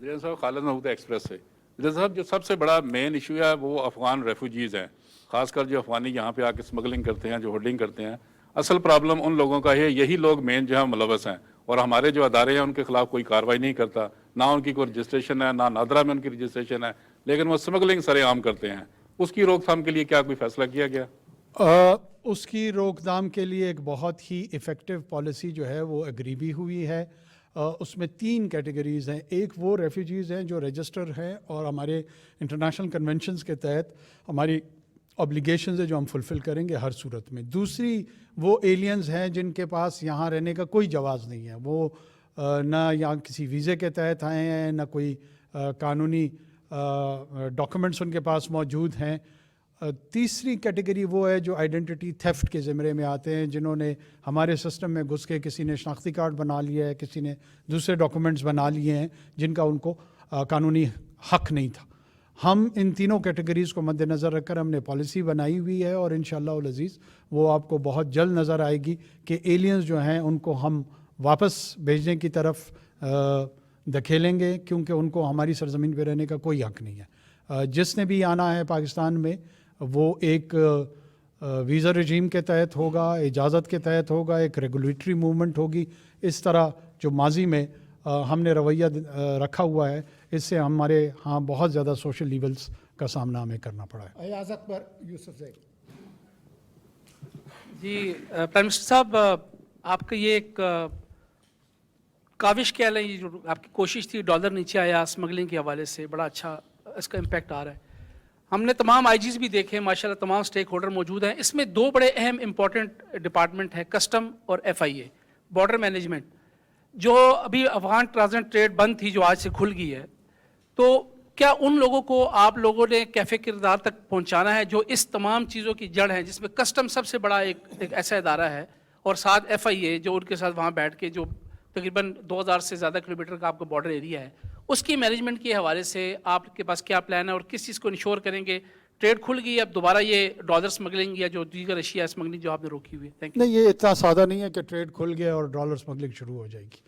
ذریعہ صاحب خالد محمود ایکسپریس سے. ذریعہ صاحب جو سب سے بڑا مین ایشو ہے وہ افغان ریفیوجیز ہیں, خاص کر جو افغانی یہاں پہ آ کے اسمگلنگ کرتے ہیں, جو ہولڈنگ کرتے ہیں. اصل پرابلم ان لوگوں کا ہے, یہی لوگ مین جو ہے ملوث ہیں, اور ہمارے جو ادارے ہیں ان کے خلاف کوئی کارروائی نہیں کرتا, نہ ان کی کوئی رجسٹریشن ہے, نہ نادرا میں ان کی رجسٹریشن ہے, لیکن وہ اسمگلنگ سرے عام کرتے ہیں. اس کی روک تھام کے لیے کیا کوئی فیصلہ کیا گیا؟ اس کی روک تھام کے لیے ایک بہت ہی ایفیکٹو پالیسی جو ہے وہ ایگری بھی ہوئی ہے. اس میں 3 کیٹیگریز ہیں. ایک وہ ریفیوجیز ہیں جو رجسٹر ہیں اور ہمارے انٹرنیشنل کنونشنز کے تحت ہماری اوبلیگیشنز ہیں جو ہم فلفل کریں گے ہر صورت میں. دوسری وہ ایلینز ہیں جن کے پاس یہاں رہنے کا کوئی جواز نہیں ہے, وہ نہ یہاں کسی ویزے کے تحت آئے ہیں, نہ کوئی قانونی ڈاکومنٹس ان کے پاس موجود ہیں. تیسری کیٹیگری وہ ہے جو آئیڈینٹی تھیفٹ کے زمرے میں آتے ہیں, جنہوں نے ہمارے سسٹم میں گھس کے کسی نے شناختی کارڈ بنا لیا ہے, کسی نے دوسرے ڈاکومنٹس بنا لیے ہیں جن کا ان کو قانونی حق نہیں تھا. ہم ان تینوں کیٹیگریز کو مد نظر رکھ کر ہم نے پالیسی بنائی ہوئی ہے, اور انشاءاللہ العزیز وہ آپ کو بہت جلد نظر آئے گی کہ ایلینز جو ہیں ان کو ہم واپس بھیجنے کی طرف دھکیلیں گے, کیونکہ ان کو ہماری سرزمین پہ رہنے کا کوئی حق نہیں ہے. جس نے بھی آنا ہے پاکستان میں وہ ایک ویزا رجیم کے تحت ہوگا, اجازت کے تحت ہوگا, ایک ریگولیٹری موومنٹ ہوگی. اس طرح جو ماضی میں ہم نے رویہ رکھا ہوا ہے, اس سے ہمارے ہاں بہت زیادہ سوشل ایونٹس کا سامنا ہمیں کرنا پڑا ہے. ایاز اکبر یوسف زئی. جی پرائم منسٹر صاحب, آپ کا یہ ایک کاوش کیا لیں, یہ جو آپ کی کوشش تھی ڈالر نیچے آیا اسمگلنگ کے حوالے سے, بڑا اچھا اس کا امپیکٹ آ رہا ہے. ہم نے تمام آئی جیز بھی دیکھے ماشاءاللہ, تمام سٹیک ہولڈر موجود ہیں. اس میں 2 بڑے اہم امپورٹنٹ ڈپارٹمنٹ ہیں, کسٹم اور FIA, بارڈر مینجمنٹ, جو ابھی افغان ٹرانزٹ ٹریڈ بند تھی جو آج سے کھل گئی ہے. تو کیا ان لوگوں کو آپ لوگوں نے کیفے کردار تک پہنچانا ہے جو اس تمام چیزوں کی جڑ ہیں, جس میں کسٹم سب سے بڑا ایک ایسا ادارہ ہے, اور ساتھ FIA جو ان کے ساتھ وہاں بیٹھ کے جو تقریباً 2000 سے زیادہ کلومیٹر کا آپ کا بارڈر ایریا ہے, اس کی مینجمنٹ کے حوالے سے آپ کے پاس کیا پلان ہے, اور کس چیز کو انشور کریں گے ٹریڈ کھل گئی اب دوبارہ یہ ڈالر سمگلنگ یا جو دیگر اشیاء سمگلنگ جو آپ نے روکی ہوئی ہے؟ Thank you. نہیں, یہ اتنا سادہ نہیں ہے کہ ٹریڈ کھل گیا اور ڈالر سمگلنگ شروع ہو جائے گی.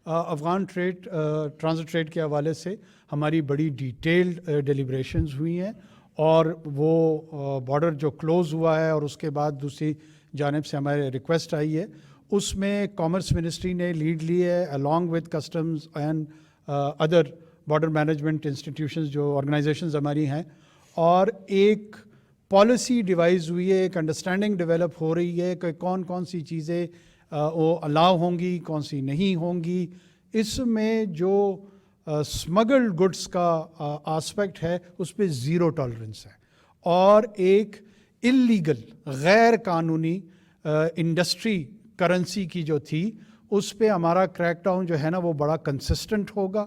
افغان ٹرانزٹ ٹریڈ کے حوالے سے ہماری بڑی ڈیٹیلڈ ڈیلیبریشنز ہوئی ہیں, اور وہ بارڈر جو کلوز ہوا ہے اور اس کے بعد دوسری جانب سے ہمارے ریکویسٹ آئی ہے, اس میں کامرس منسٹری نے لیڈ لی ہے along with customs and other border management institutions جو آرگنائزیشنز ہماری ہیں, اور ایک پالیسی ڈیوائز ہوئی ہے, ایک انڈرسٹینڈنگ ڈیولپ ہو رہی ہے کہ کون کون سی چیزیں وہ الاؤ ہوں گی, کون سی نہیں ہوں گی. اس میں جو اسمگلڈ گڈس کا آسپیکٹ ہے اس پہ 0 ٹالرنس ہے, اور ایک انلیگل غیر قانونی انڈسٹری کرنسی کی جو تھی اس پہ ہمارا کریک ڈاؤن جو ہے نا وہ بڑا کنسسٹنٹ ہوگا.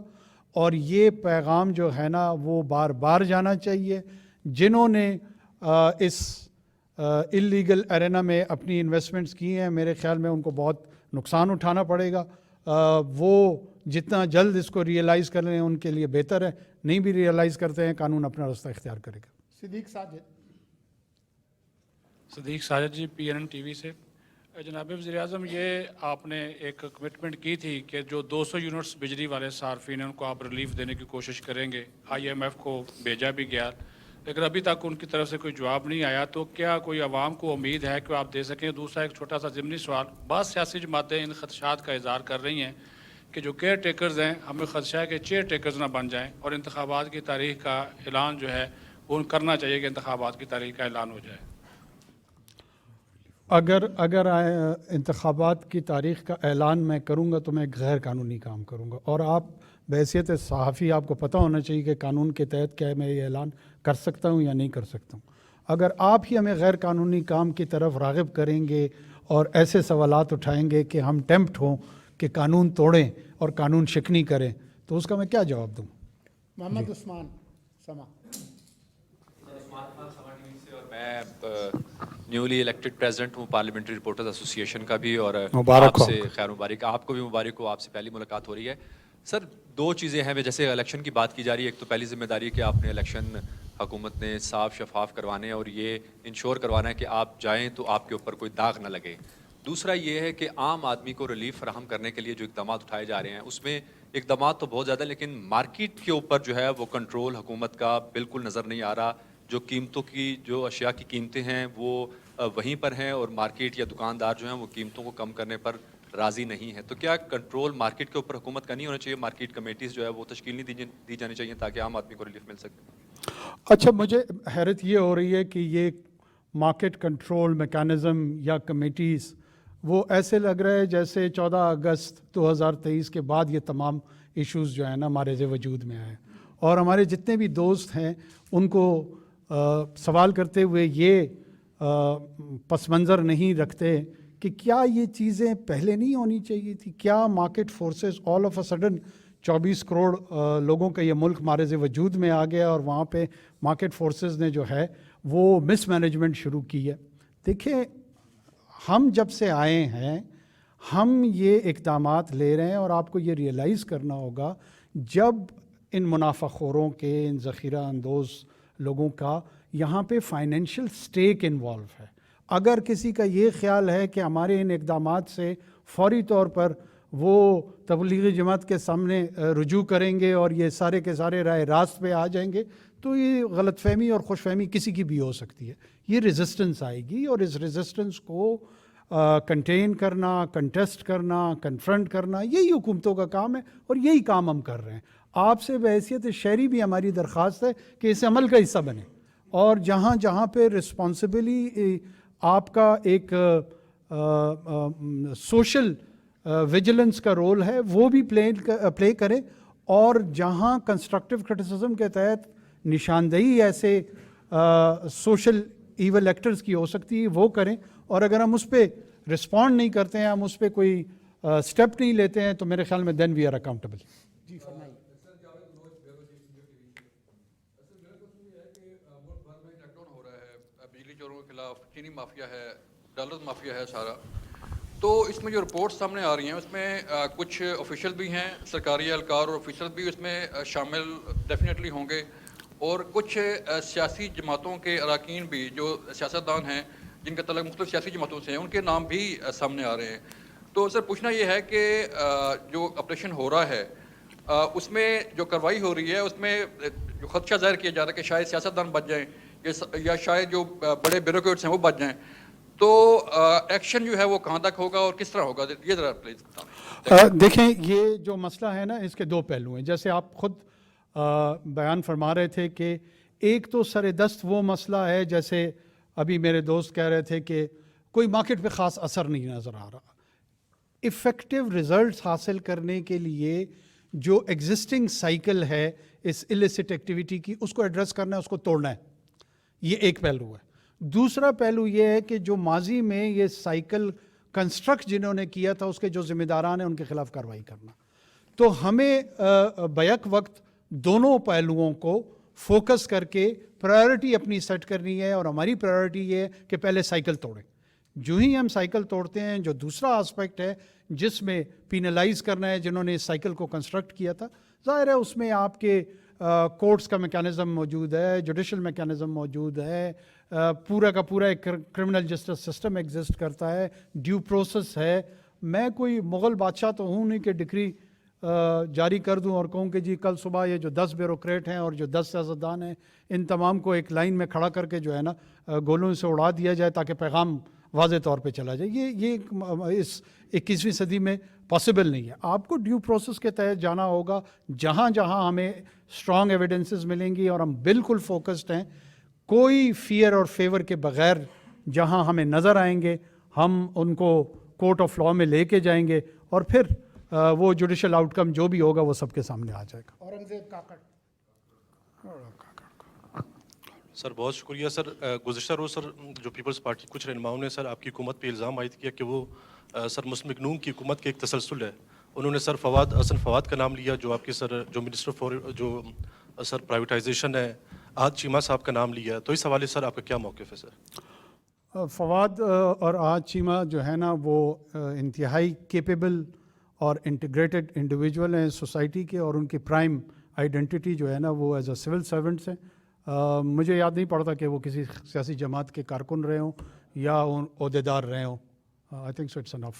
اور یہ پیغام جو ہے نا وہ بار بار جانا چاہیے. جنہوں نے اس انلیگل ارینا میں اپنی انویسٹمنٹس کی ہیں, میرے خیال میں ان کو بہت نقصان اٹھانا پڑے گا. وہ جتنا جلد اس کو ریئلائز کر لیں ان کے لیے بہتر ہے, نہیں بھی ریئلائز کرتے ہیں قانون اپنا راستہ اختیار کرے گا. صدیق ساجد. صدیق ساجد جی, PNN TV سے. جناب وزیر اعظم, یہ آپ نے ایک کمٹمنٹ کی تھی کہ جو 200 یونٹس بجلی والے صارفین ہیں ان کو آپ ریلیف دینے کی کوشش کریں گے. IMF کو بھیجا بھی گیا, لیکن ابھی تک ان کی طرف سے کوئی جواب نہیں آیا. تو کیا کوئی عوام کو امید ہے کہ آپ دے سکیں؟ دوسرا ایک چھوٹا سا ضمنی سوال, بعض سیاسی جماعتیں ان خدشات کا اظہار کر رہی ہیں کہ جو کیئر ٹیکرز ہیں, ہمیں خدشہ ہے کہ چیئر ٹیکرز نہ بن جائیں, اور انتخابات کی تاریخ کا اعلان جو ہے وہ کرنا چاہیے کہ انتخابات کی تاریخ کا اعلان ہو جائے. اگر انتخابات کی تاریخ کا اعلان میں کروں گا تو میں ایک غیر قانونی کام کروں گا, اور آپ بحیثیت صحافی آپ کو پتہ ہونا چاہیے کہ قانون کے تحت کیا میں یہ اعلان کر سکتا ہوں یا نہیں کر سکتا ہوں. اگر آپ ہی ہمیں غیر قانونی کام کی طرف راغب کریں گے اور ایسے سوالات اٹھائیں گے کہ ہم ٹیمپٹ ہوں کہ قانون توڑیں اور قانون شکنی کریں, تو اس کا میں کیا جواب دوں؟ محمد عثمان سما. میں نیولی الیکٹڈ پریزیڈنٹ ہوں پارلیمنٹری رپورٹرز ایسوسی ایشن کا بھی, اور مبارک آپ ہو. سے خیر مبارک, آپ کو بھی مبارک ہو, آپ سے پہلی ملاقات ہو رہی ہے. سر 2 چیزیں ہیں, جیسے الیکشن کی بات کی جا رہی ہے, ایک تو پہلی ذمہ داری کہ آپ نے الیکشن حکومت نے صاف شفاف کروانے اور یہ انشور کروانا ہے کہ آپ جائیں تو آپ کے اوپر کوئی داغ نہ لگے. دوسرا یہ ہے کہ عام آدمی کو ریلیف فراہم کرنے کے لیے جو اقدامات اٹھائے جا رہے ہیں اس میں اقدامات تو بہت زیادہ، لیکن مارکیٹ کے اوپر جو ہے وہ کنٹرول حکومت کا بالکل نظر نہیں آ رہا. جو قیمتوں کی، جو اشیاء کی قیمتیں ہیں وہ وہیں پر ہیں، اور مارکیٹ یا دکاندار جو ہیں وہ قیمتوں کو کم کرنے پر راضی نہیں ہے. تو کیا کنٹرول مارکیٹ کے اوپر حکومت کا نہیں ہونا چاہیے؟ مارکیٹ کمیٹیز جو ہے وہ تشکیل نہیں دی جانی چاہیے تاکہ عام آدمی کو ریلیف مل سکے؟ اچھا، مجھے حیرت یہ ہو رہی ہے کہ یہ مارکیٹ کنٹرول میکانزم یا کمیٹیز وہ ایسے لگ رہا ہے جیسے 14 اگست 2023 کے بعد یہ تمام ایشوز جو ہیں نا ہمارے وجود میں آئے، اور ہمارے جتنے بھی دوست ہیں ان کو سوال کرتے ہوئے یہ پس منظر نہیں رکھتے کہ کیا یہ چیزیں پہلے نہیں ہونی چاہیے تھی؟ کیا market forces all of a sudden 24 crore لوگوں کا یہ ملک مارز وجود میں آ گیا اور وہاں پہ مارکیٹ فورسز نے جو ہے وہ مس مینجمنٹ شروع کی ہے؟ دیکھیں، ہم جب سے آئے ہیں ہم یہ اقدامات لے رہے ہیں، اور آپ کو یہ ریئلائز کرنا ہوگا جب ان منافع خوروں کے، ان ذخیرہ اندوز لوگوں کا یہاں پہ فائنینشیل سٹیک انوالو ہے. اگر کسی کا یہ خیال ہے کہ ہمارے ان اقدامات سے فوری طور پر وہ تبلیغی جماعت کے سامنے رجوع کریں گے اور یہ سارے کے سارے راہ راست پہ آ جائیں گے، تو یہ غلط فہمی اور خوش فہمی کسی کی بھی ہو سکتی ہے. یہ ریزسٹنس آئے گی، اور اس ریزسٹنس کو کنٹین کرنا، کنٹیسٹ کرنا، کنفرنٹ کرنا، یہی حکومتوں کا کام ہے، اور یہی کام ہم کر رہے ہیں. آپ سے بحیثیت شہری بھی ہماری درخواست ہے کہ اس عمل کا حصہ بنیں، اور جہاں جہاں پہ رسپانسبلی آپ کا ایک سوشل ویجیلنس کا رول ہے وہ بھی پلے کریں، اور جہاں کنسٹرکٹیو کرٹیسزم کے تحت نشاندہی ایسے سوشل ایول ایکٹرز کی ہو سکتی ہے وہ کریں. اور اگر ہم اس پہ رسپونڈ نہیں کرتے ہیں، ہم اس پہ کوئی اسٹیپ نہیں لیتے ہیں، تو میرے خیال میں دین وی آر اکاؤنٹیبل. جی فرمائیے. بجلی چوروں کے خلاف چینی مافیا ہے، ڈالر مافیا ہے سارا. تو اس میں جو رپورٹ سامنے آ رہی ہیں اس میں کچھ آفیشیل بھی ہیں، سرکاری اہلکار اور آفیسر بھی اس میں شامل ڈیفینیٹلی ہوں گے، اور کچھ سیاسی جماعتوں کے اراکین بھی جو سیاستدان ہیں جن کا تعلق مختلف سیاسی جماعتوں سے ہیں، ان کے نام بھی سامنے آ رہے ہیں. تو سر پوچھنا یہ ہے کہ جو آپریشن ہو رہا ہے اس میں جو کارروائی ہو رہی ہے اس میں جو خدشہ ظاہر کیا جا رہا ہے کہ شاید سیاستدان بچ جائیں یا شاید جو بڑے بیوروکریٹس ہیں وہ بچ جائیں، تو ایکشن جو ہے وہ کہاں تک ہوگا اور کس طرح ہوگا؟ یہ ذرا پلیز بتائیں. دیکھیں، یہ جو مسئلہ ہے نا اس کے دو پہلو ہیں. جیسے آپ خود بیان فرما رہے تھے کہ ایک تو سر دست وہ مسئلہ ہے، جیسے ابھی میرے دوست کہہ رہے تھے کہ کوئی مارکیٹ پہ خاص اثر نہیں نظر آ رہا. ایفیکٹو ریزلٹس حاصل کرنے کے لیے جو ایگزسٹنگ سائیکل ہے اس illicit ایکٹیویٹی کی، اس کو ایڈریس کرنا ہے، اس کو توڑنا ہے. یہ ایک پہلو ہے. دوسرا پہلو یہ ہے کہ جو ماضی میں یہ سائیکل کنسٹرکٹ جنہوں نے کیا تھا اس کے جو ذمہ داران ہیں ان کے خلاف کارروائی کرنا. تو ہمیں بیک وقت دونوں پہلوؤں کو فوکس کر کے پرائیورٹی اپنی سیٹ کرنی ہے، اور ہماری پرائیورٹی یہ ہے کہ پہلے سائیکل توڑیں. جو ہی ہم سائیکل توڑتے ہیں، جو دوسرا آسپیکٹ ہے جس میں پینلائز کرنا ہے جنہوں نے اس سائیکل کو کنسٹرکٹ کیا تھا، ظاہر ہے اس میں آپ کے کورٹس کا میکانزم موجود ہے، جوڈیشل میکانزم موجود ہے، پورا کا پورا ایک کرمنل جسٹس سسٹم ایگزسٹ کرتا ہے، ڈیو پروسیس ہے. میں کوئی مغل بادشاہ تو ہوں نہیں کہ ڈگری جاری کر دوں اور کہوں کہ جی کل صبح یہ جو 10 بیوروکریٹ ہیں اور جو 10 سیاستدان ہیں ان تمام کو ایک لائن میں کھڑا کر کے جو ہے نا گولوں سے اڑا دیا جائے تاکہ پیغام واضح طور پہ چلا جائے. یہ اس 21ویں صدی میں پاسبل نہیں ہے. آپ کو ڈیو پروسیس کے تحت جانا ہوگا. جہاں جہاں ہمیں اسٹرانگ ایویڈنسز ملیں گی، اور ہم بالکل فوکسڈ ہیں، کوئی فیئر اور فیور کے بغیر جہاں ہمیں نظر آئیں گے ہم ان کو کورٹ آف لاء میں لے کے جائیں گے، اور پھر وہ جوڈیشل آؤٹ کم جو بھی ہوگا وہ سب کے سامنے آ جائے گا. اورنگزیب کاکڑ. سر بہت شکریہ. سر گزشتہ روز سر جو پیپلز پارٹی کچھ رہنماؤں نے سر آپ کی حکومت پہ الزام عائد کیا کہ وہ سر مسلم لیگ نون کی حکومت کے ایک تسلسل ہے. انہوں نے سر حسن فواد کا نام لیا، جو آپ کے سر جو منسٹر فار جو سر پرائیویٹائزیشن ہے، آج چیمہ صاحب کا نام لیا. تو اس حوالے سے سر آپ کا کیا موقف ہے؟ سر فواد اور آج چیمہ جو ہے نا وہ انتہائی کیپیبل اور انٹیگریٹڈ انڈیویجول ہیں سوسائٹی کے، اور ان کی پرائم آئیڈینٹی جو ہے نا وہ ایز اے سول سرونٹس ہیں. مجھے یاد نہیں پڑتا کہ وہ کسی سیاسی جماعت کے کارکن رہے ہوں یا عہدیدار رہے ہوں. I think so it's enough.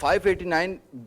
589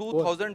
2000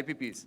IPPs।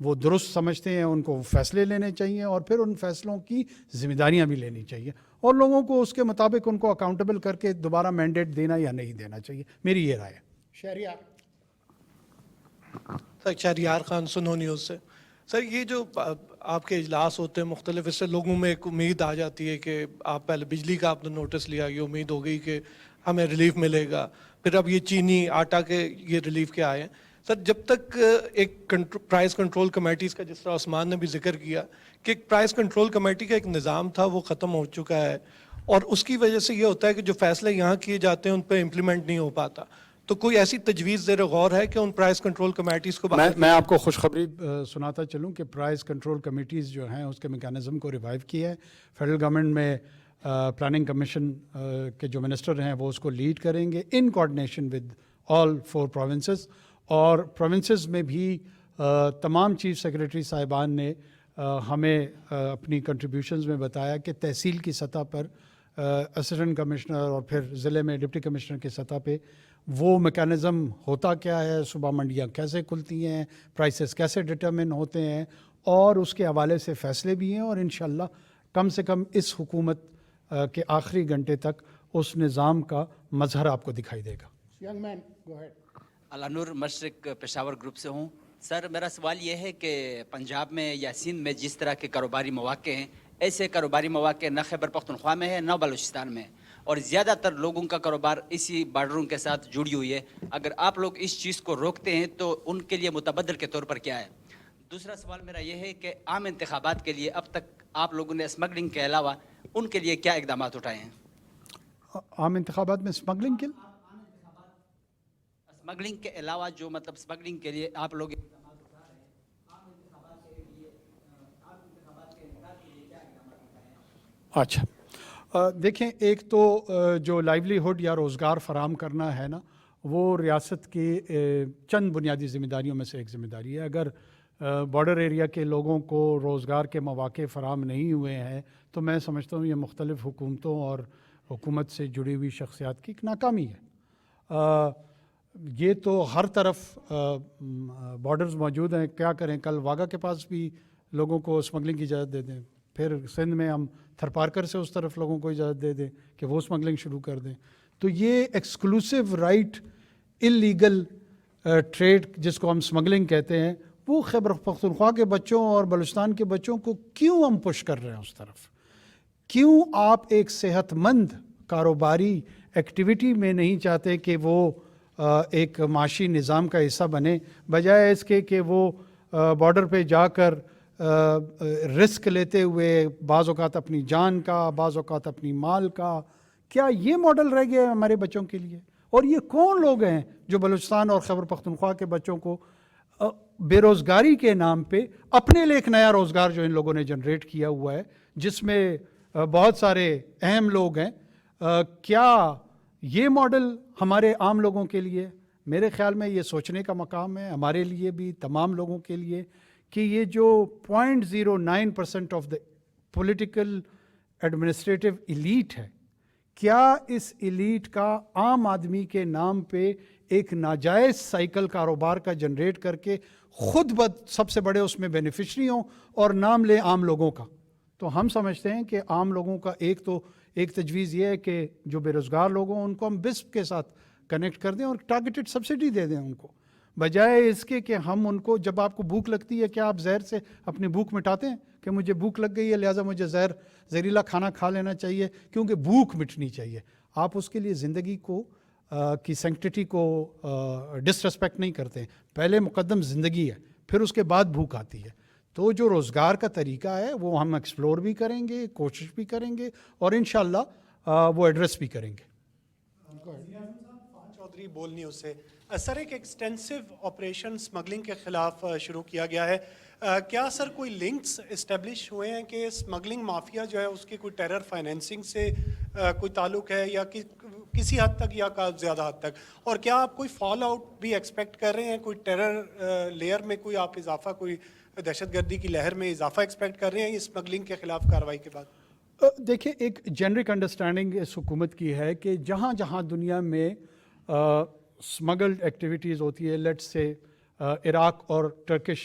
وہ درست سمجھتے ہیں ان کو فیصلے لینے چاہیے اور پھر ان فیصلوں کی ذمہ داریاں بھی لینی چاہیے اور لوگوں کو اس کے مطابق ان کو اکاؤنٹیبل کر کے دوبارہ مینڈیٹ دینا یا نہیں دینا چاہیے. میری یہ رائے ہے. شہریار. سر شہریار خان سنو نیوز سے. سر یہ جو آپ کے اجلاس ہوتے ہیں مختلف، اس سے لوگوں میں ایک امید آ جاتی ہے کہ آپ پہلے بجلی کا آپ نے نوٹس لیا، یہ امید ہو گئی کہ ہمیں ریلیف ملے گا، پھر اب یہ چینی آٹا کے یہ ریلیف کے آئے ہیں. سر جب تک ایک پرائز کنٹرول کمیٹیز کا، جس طرح عثمان نے بھی ذکر کیا کہ ایک پرائز کنٹرول کمیٹی کا ایک نظام تھا وہ ختم ہو چکا ہے اور اس کی وجہ سے یہ ہوتا ہے کہ جو فیصلے یہاں کیے جاتے ہیں ان پہ امپلیمنٹ نہیں ہو پاتا. تو کوئی ایسی تجویز زیر غور ہے کہ ان پرائز کنٹرول کمیٹیز کو میں آپ کو خوشخبری سناتا چلوں کہ پرائز کنٹرول کمیٹیز جو ہیں اس کے میکانزم کو ریوائیو کیا ہے. فیڈرل گورنمنٹ میں پلاننگ کمیشن کے جو منسٹر ہیں وہ اس کو لیڈ کریں گے ان کوآرڈینیشن ود آل 4 پروونسز. اور پروونسز میں بھی تمام چیف سیکریٹری صاحبان نے ہمیں اپنی کنٹریبیوشنز میں بتایا کہ تحصیل کی سطح پر اسسٹنٹ کمشنر اور پھر ضلع میں ڈپٹی کمشنر کی سطح پہ وہ میکانزم ہوتا کیا ہے، صبح منڈیاں کیسے کھلتی ہیں، پرائسز کیسے ڈٹرمن ہوتے ہیں اور اس کے حوالے سے فیصلے بھی ہیں. اور انشاءاللہ کم سے کم اس حکومت کے آخری گھنٹے تک اس نظام کا مظہر آپ کو دکھائی دے گا. ینگ مین گو ہیڈ. الانور مشرق پشاور گروپ سے ہوں. سر میرا سوال یہ ہے کہ پنجاب میں یا سندھ میں جس طرح کے کاروباری مواقع ہیں، ایسے کاروباری مواقع نہ خیبر پختونخوا میں ہے نہ بلوچستان میں ہے اور زیادہ تر لوگوں کا کاروبار اسی بارڈروں کے ساتھ جڑی ہوئی ہے. اگر آپ لوگ اس چیز کو روکتے ہیں تو ان کے لیے متبادل کے طور پر کیا ہے؟ دوسرا سوال میرا یہ ہے کہ عام انتخابات کے لیے اب تک آپ لوگوں نے اسمگلنگ کے علاوہ ان کے لیے کیا اقدامات اٹھائے ہیں؟ عام انتخابات میں اسمگلنگ کے اسمگلنگ کے علاوہ جو مطلب اسمگلنگ کے لیے آپ لوگ اچھا دیکھیں، ایک تو جو لائیولیہڈ یا روزگار فراہم کرنا ہے نا، وہ ریاست کی چند بنیادی ذمہ داریوں میں سے ایک ذمہ داری ہے. اگر بارڈر ایریا کے لوگوں کو روزگار کے مواقع فراہم نہیں ہوئے ہیں تو میں سمجھتا ہوں یہ مختلف حکومتوں اور حکومت سے جڑی ہوئی شخصیات کی ایک ناکامی ہے. یہ تو ہر طرف بارڈرز موجود ہیں، کیا کریں؟ کل واگا کے پاس بھی لوگوں کو اسمگلنگ کی اجازت دے دیں، پھر سندھ میں ہم تھرپارکر سے اس طرف لوگوں کو اجازت دے دیں کہ وہ اسمگلنگ شروع کر دیں. تو یہ ایکسکلوسیو رائٹ اللیگل ٹریڈ جس کو ہم اسمگلنگ کہتے ہیں، وہ خیبر پختونخوا کے بچوں اور بلوچستان کے بچوں کو کیوں ہم پش کر رہے ہیں اس طرف؟ کیوں آپ ایک صحت مند کاروباری ایکٹیویٹی میں نہیں چاہتے کہ وہ ایک معاشی نظام کا حصہ بنے، بجائے اس کے کہ وہ بارڈر پہ جا کر رسک لیتے ہوئے بعض اوقات اپنی جان کا، بعض اوقات اپنی مال کا؟ کیا یہ ماڈل رہ گیا ہے ہمارے بچوں کے لیے؟ اور یہ کون لوگ ہیں جو بلوچستان اور خیبر پختونخوا کے بچوں کو بے روزگاری کے نام پہ اپنے لیے ایک نیا روزگار جو ان لوگوں نے جنریٹ کیا ہوا ہے، جس میں بہت سارے اہم لوگ ہیں، کیا یہ ماڈل ہمارے عام لوگوں کے لیے؟ میرے خیال میں یہ سوچنے کا مقام ہے ہمارے لیے بھی، تمام لوگوں کے لیے، کہ یہ جو 0.09% of the political administrative elite ہے، کیا اس ایلیٹ کا عام آدمی کے نام پہ ایک ناجائز سائیکل کاروبار کا جنریٹ کر کے خود سب سے بڑے اس میں بینیفیشری ہوں اور نام لیں عام لوگوں کا؟ تو ہم سمجھتے ہیں کہ عام لوگوں کا ایک تجویز یہ ہے کہ جو بے روزگار لوگ ہوں ان کو ہم بسپ کے ساتھ کنیکٹ کر دیں اور ٹارگیٹڈ سبسڈی دے دیں ان کو، بجائے اس کے کہ ہم ان کو، جب آپ کو بھوک لگتی ہے کیا آپ زہر سے اپنی بھوک مٹاتے ہیں کہ مجھے بھوک لگ گئی ہے لہٰذا مجھے زہریلا کھانا کھا لینا چاہیے کیونکہ بھوک مٹنی چاہیے؟ آپ اس کے لیے زندگی کو کی سینکٹیٹی کو ڈسریسپیکٹ نہیں کرتے. پہلے مقدم زندگی ہے، پھر اس کے بعد بھوک آتی ہے. تو جو روزگار کا طریقہ ہے وہ ہم ایکسپلور بھی کریں گے، کوشش بھی کریں گے اور انشاءاللہ وہ ایڈریس بھی کریں گے. چودھری بول نیوز سے. سر ایک ایکسٹینسو آپریشن اسمگلنگ کے خلاف شروع کیا گیا ہے. کیا سر کوئی لنکس اسٹیبلش ہوئے ہیں کہ اسمگلنگ مافیا جو ہے اس کی کوئی ٹیرر فائنینسنگ سے کوئی تعلق ہے یا کسی حد تک یا زیادہ حد تک؟ اور کیا آپ کوئی فال آؤٹ بھی ایکسپیکٹ کر رہے ہیں؟ کوئی ٹیرر لیئر میں کوئی آپ اضافہ، کوئی دہشت گردی کی لہر میں اضافہ ایکسپیکٹ کر رہے ہیں اسمگلنگ کے خلاف کارروائی کے بعد؟ دیکھیں، ایک جنرک انڈرسٹینڈنگ اس حکومت کی ہے کہ جہاں جہاں دنیا میں اسمگلڈ ایکٹیویٹیز ہوتی ہے، لیٹس سے عراق اور ٹرکش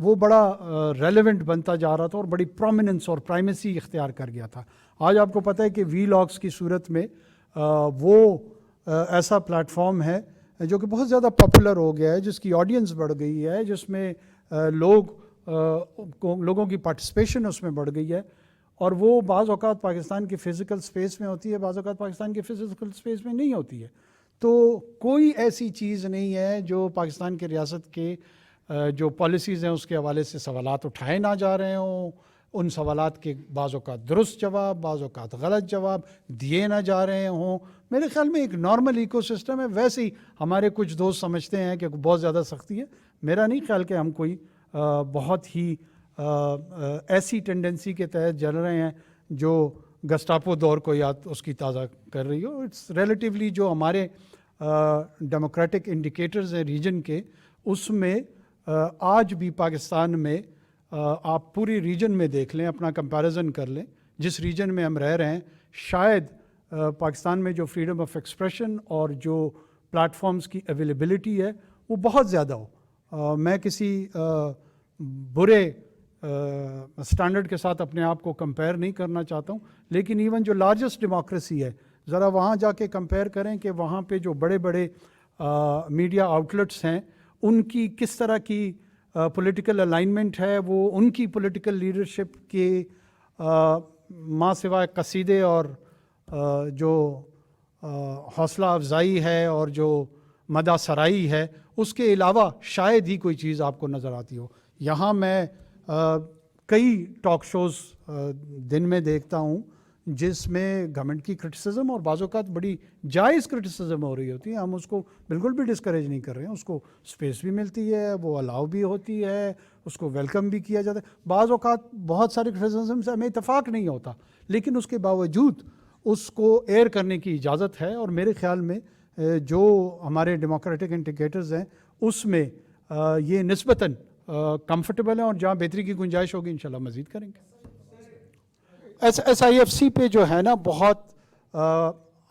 وہ بڑا ریلیونٹ بنتا جا رہا تھا اور بڑی پرومیننس اور پرائمیسی اختیار کر گیا تھا. آج آپ کو پتہ ہے کہ وی لاگس کی صورت میں وہ ایسا پلیٹ فارم ہے جو کہ بہت زیادہ پاپولر ہو گیا ہے, جس کی آڈینس بڑھ گئی ہے, جس میں لوگوں کی پارٹیسپیشن اس میں بڑھ گئی ہے, اور وہ بعض اوقات پاکستان کی فزیکل سپیس میں ہوتی ہے, بعض اوقات پاکستان کی فزیکل سپیس میں نہیں ہوتی ہے. تو کوئی ایسی چیز نہیں ہے جو پاکستان کی ریاست کے جو پالیسیز ہیں اس کے حوالے سے سوالات اٹھائے نہ جا رہے ہوں, ان سوالات کے بعض اوقات درست جواب, بعض اوقات غلط جواب دیے نہ جا رہے ہوں. میرے خیال میں ایک نارمل ایکو سسٹم ہے. ویسے ہی ہمارے کچھ دوست سمجھتے ہیں کہ بہت زیادہ سختی ہے. میرا نہیں خیال کہ ہم کوئی بہت ہی ایسی ٹینڈنسی کے تحت جل رہے ہیں جو گسٹاپو دور کو یاد اس کی تازہ کر رہی ہو. اٹس ریلیٹیولی جو ہمارے ڈیموکریٹک انڈیکیٹرز ہیں ریجن کے, اس میں آج بھی پاکستان میں آپ پوری ریجن میں دیکھ لیں, اپنا کمپیریزن کر لیں, جس ریجن میں ہم رہ رہے ہیں شاید پاکستان میں جو فریڈم آف ایکسپریشن اور جو پلیٹ فارمز کی اویلیبلٹی ہے وہ بہت زیادہ ہو. میں کسی برے اسٹینڈرڈ کے ساتھ اپنے آپ کو کمپیئر نہیں کرنا چاہتا ہوں, لیکن ایون جو لارجسٹ ڈیموکریسی ہے ذرا وہاں جا کے کمپیئر کریں کہ وہاں پہ جو بڑے بڑے میڈیا آؤٹلیٹس ہیں ان کی کس طرح کی پولیٹیکل الائنمنٹ ہے, وہ ان کی پولیٹیکل لیڈرشپ کے ماں سوائے قصیدے اور جو حوصلہ افزائی ہے اور جو مدح سرائی ہے اس کے علاوہ شاید ہی کوئی چیز آپ کو نظر آتی ہو. یہاں میں کئی ٹاک شوز دن میں دیکھتا ہوں جس میں گورنمنٹ کی کرٹیسزم اور بعض اوقات بڑی جائز کرٹیسزم ہو رہی ہوتی ہے. ہم اس کو بالکل بھی ڈسکریج نہیں کر رہے ہیں, اس کو اسپیس بھی ملتی ہے, وہ الاؤ بھی ہوتی ہے, اس کو ویلکم بھی کیا جاتا ہے. بعض اوقات بہت سارے کرٹیسزم سے ہمیں اتفاق نہیں ہوتا, لیکن اس کے باوجود اس کو ایئر کرنے کی اجازت ہے. اور میرے خیال میں جو ہمارے ڈیموکریٹک انڈیکیٹرز ہیں اس میں یہ نسبتاً کمفرٹیبل ہیں, اور جہاں بہتری کی گنجائش ہوگی انشاءاللہ مزید کریں گے. ایس آئی ایف سی پہ جو ہے نا بہت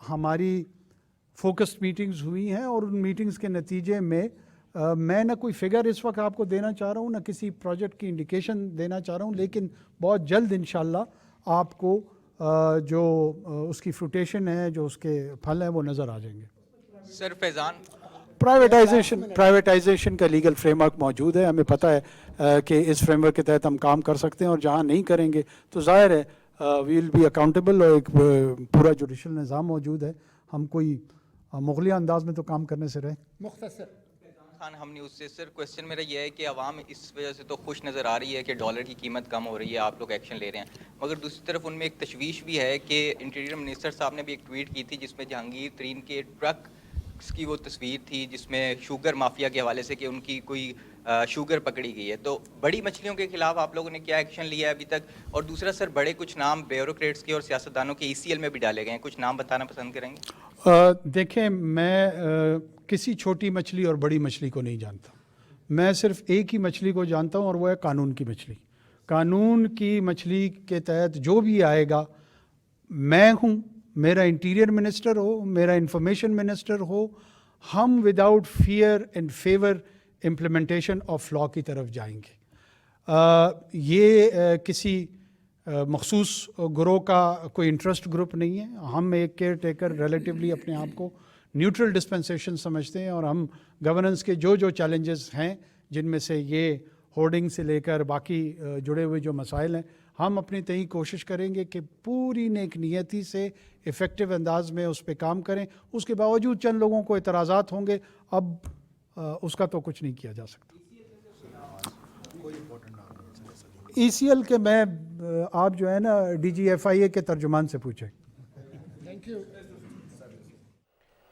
ہماری فوکسڈ میٹنگز ہوئی ہیں, اور ان میٹنگز کے نتیجے میں میں نہ کوئی فگر اس وقت آپ کو دینا چاہ رہا ہوں, نہ کسی پروجیکٹ کی انڈیکیشن دینا چاہ رہا ہوں, لیکن بہت جلد انشاءاللہ آپ کو جو اس کی فروٹیشن ہے, جو اس کے پھل ہیں وہ نظر آ جائیں گے. سر فیضان, پرائیویٹائزیشن کا لیگل فریم ورک موجود ہے. ہمیں پتہ ہے کہ اس فریم ورک کے تحت ہم کام کر سکتے ہیں, اور جہاں نہیں کریں گے تو ظاہر ہے وی ول بی اکاؤنٹیبل, اور ایک پورا جوڈیشل نظام موجود ہے. ہم کوئی مغلیہ انداز میں تو کام کرنے سے رہے. مختصر خان ہم نیوز سے. سر کوشچن میرا یہ ہے کہ عوام اس وجہ سے تو خوش نظر آ رہی ہے کہ ڈالر کی قیمت کم ہو رہی ہے, آپ لوگ ایکشن لے رہے ہیں, مگر دوسری طرف ان میں ایک تشویش بھی ہے کہ انٹیریئر منسٹر صاحب نے بھی ایک ٹویٹ کی تھی جس میں جہانگیر ترین کے ٹرک کی وہ تصویر تھی جس میں شوگر مافیا کے حوالے سے کہ ان کی کوئی شوگر پکڑی گئی ہے. تو بڑی مچھلیوں کے خلاف آپ لوگوں نے کیا ایکشن لیا ہے ابھی تک؟ اور دوسرا سر بڑے کچھ نام بیوروکریٹس کے اور سیاستدانوں کے ECL میں بھی ڈالے گئے ہیں, کچھ نام بتانا پسند کریں گے؟ دیکھیں, میں کسی چھوٹی مچھلی اور بڑی مچھلی کو نہیں جانتا. میں صرف ایک ہی مچھلی کو جانتا ہوں, اور وہ ہے قانون کی مچھلی. قانون کی مچھلی کے تحت جو بھی آئے گا, میں ہوں, میرا انٹیریئر منسٹر ہو, میرا انفارمیشن منسٹر ہو, ہم without fair and favour implementation of law کی طرف جائیں گے. یہ کسی مخصوص گروہ کا کوئی انٹرسٹ گروپ نہیں ہے. ہم ایک کیئر ٹیکر ریلیٹیولی اپنے آپ کو نیوٹرل ڈسپنسیشن سمجھتے ہیں, اور ہم گورننس کے جو چیلنجز ہیں, جن میں سے یہ ہورڈنگ سے لے کر باقی جڑے ہوئے جو مسائل ہیں, ہم اپنی تئیں کوشش کریں گے کہ پوری نیک نیتی سے افیکٹو انداز میں اس پہ کام کریں. اس کے باوجود چند لوگوں کو اعتراضات ہوں گے, اب اس کا تو کچھ نہیں کیا جا سکتا. ECL کے میں آپ جو ہے نا DGFIA کے ترجمان سے پوچھیں. Thank you.